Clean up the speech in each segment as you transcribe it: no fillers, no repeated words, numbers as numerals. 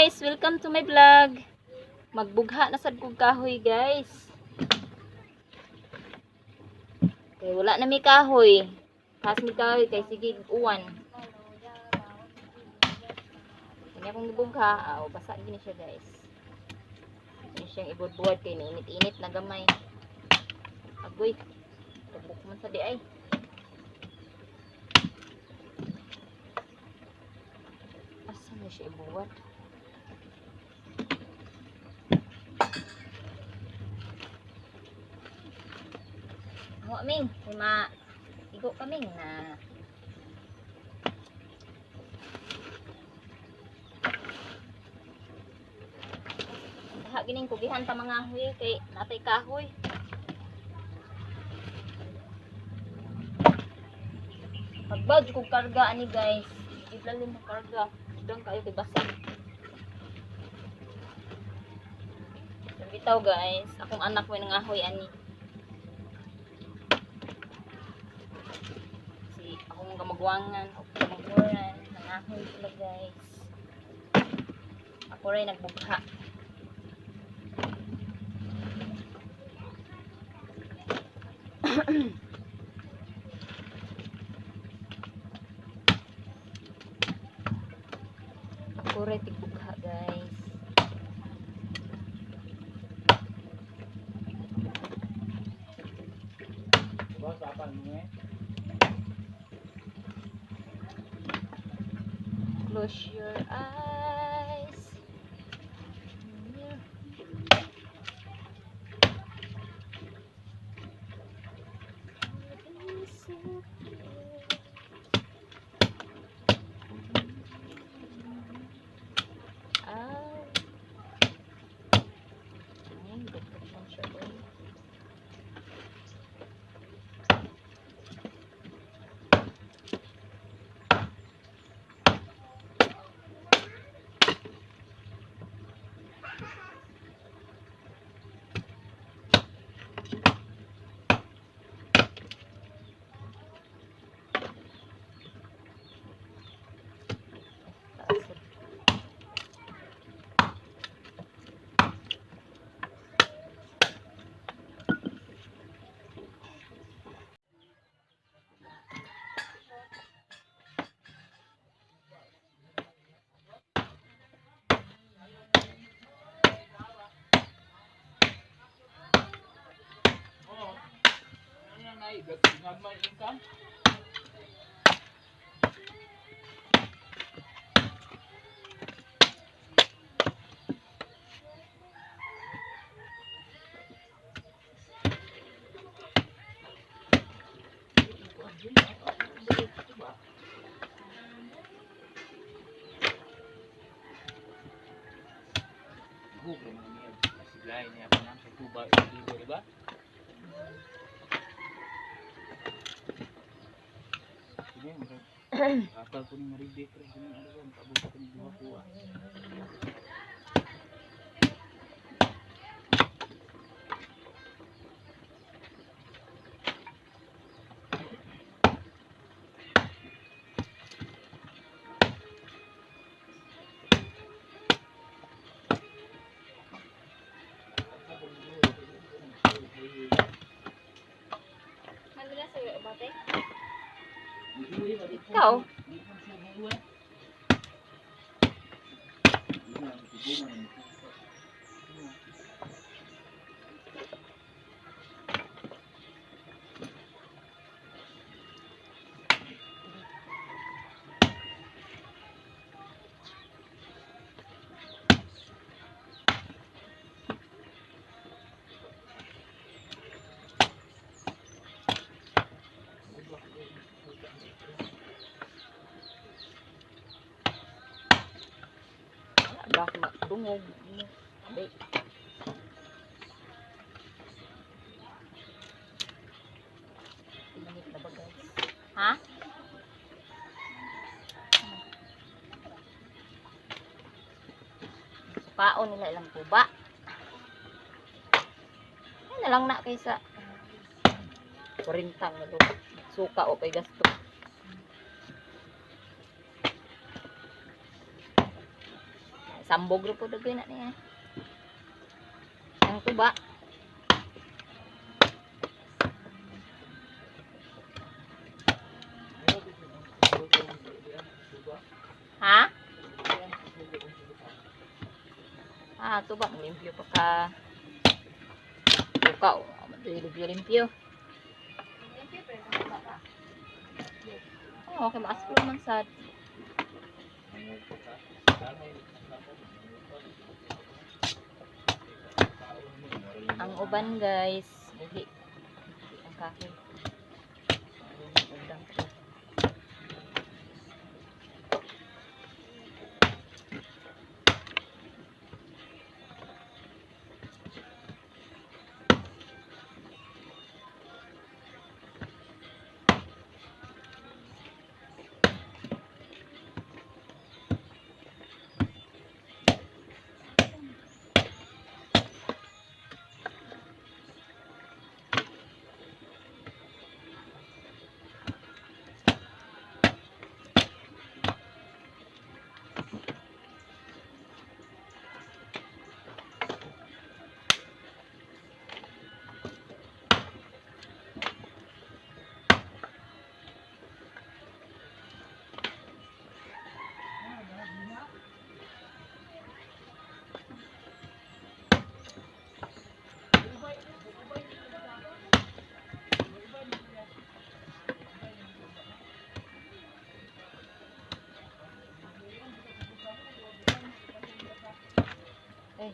guys, welcome to my vlog. Magbugha na sad kog kahoy guys. Kay wala na may kahoy. Kas mi kahoy kay sige uwan. Kanya akong gibugha, basa gini siya guys. Ini siyang ibud-buwad kay init-init na gamay. Agoy. Tubok man sa di ay. Asa mo siya ibuwad? Mo aming, lima igo kaming na. Daha gining kugihan ta mga huy kay natay kahoy. Pagbad ko karga ani guys. Iblalim mo karga. Dang kayo kay basag. Bitaw guys, akong anak may nangahoy ani. Si akong gamagwangan, o gamagwaran, nangahoy sila guys. Ako rin nagbugha. Ako rin tigbugha guys. Close your eyes. Kapal ko ni maribik rin kung ano ba, pabot ko ni buha-buha. Ikaw? Bak matungog. Abay. Init na ba guys? Ha? Paon nila ilang kuba. Ay na lang na kaysa 40 na doon. Suka o kay gasto. Sambog ro po dagay na niya. Ang tuba. Ha? Ah, tuba limpyo pa ka. Bukaw, limpyo. Oh, okay, maas po man sad. Ang uban guys, dili ang kahoy. Udang ko. Eh.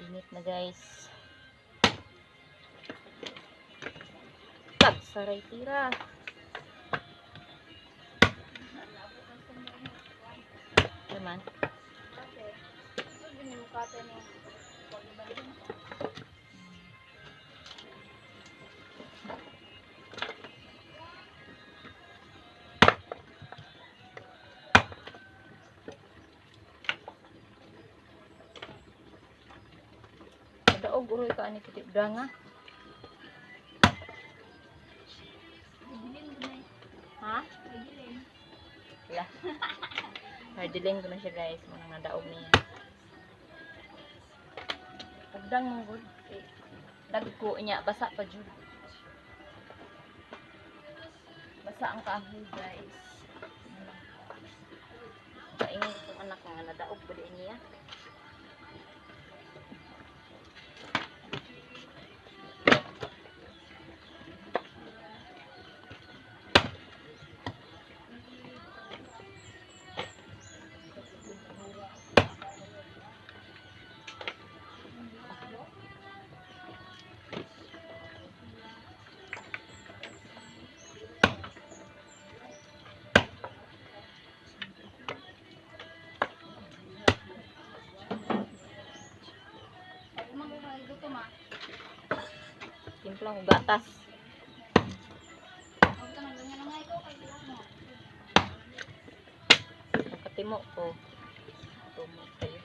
Init na guys. Saray tira. Naman. Daog uroy ka ani kitip dranga. Ha? Wala. Hardiling ko na siya guys. Mga nadaog niya. Pagdang mong good. Dagko niya. Basa pa dyan. Basa ang kahoy guys. Kaingin itong anak mga nadaog ba din niya. Timplang gatas. Nakatimo ko. Tumo kayo.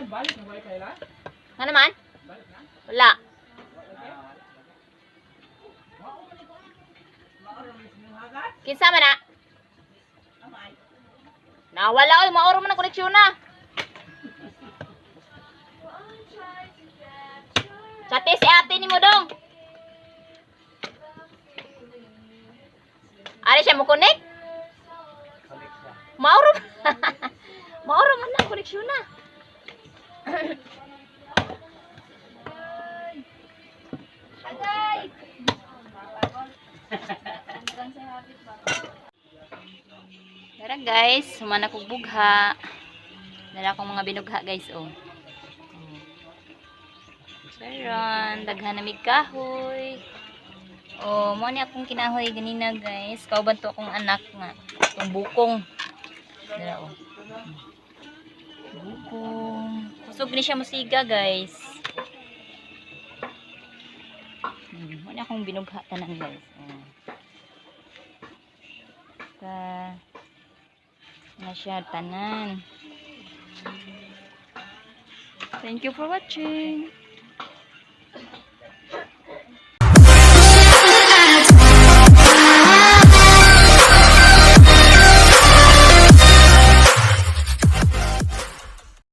Balik na balik kayo lang? Nga naman? Balik na? Wala. Kinsa man na? Nawala oy, maoro man ang koneksyon na. Chate si ate ni mo dong. Ari siya mo connect? Maoro. Maoro man na ang koneksyon na. Tara guys, sumana kong bugha. Dala akong mga binugha guys, oh. Charon, daghan na mig kahoy. Oh, mo ni akong kinahoy ganina guys. Kauban to akong anak nga. Itong bukong. Dala, oh. Bukong. Kusog ni siya musiga guys. Mo ni akong binugha tanan guys. Oh. Na siya tanan. Thank you for watching.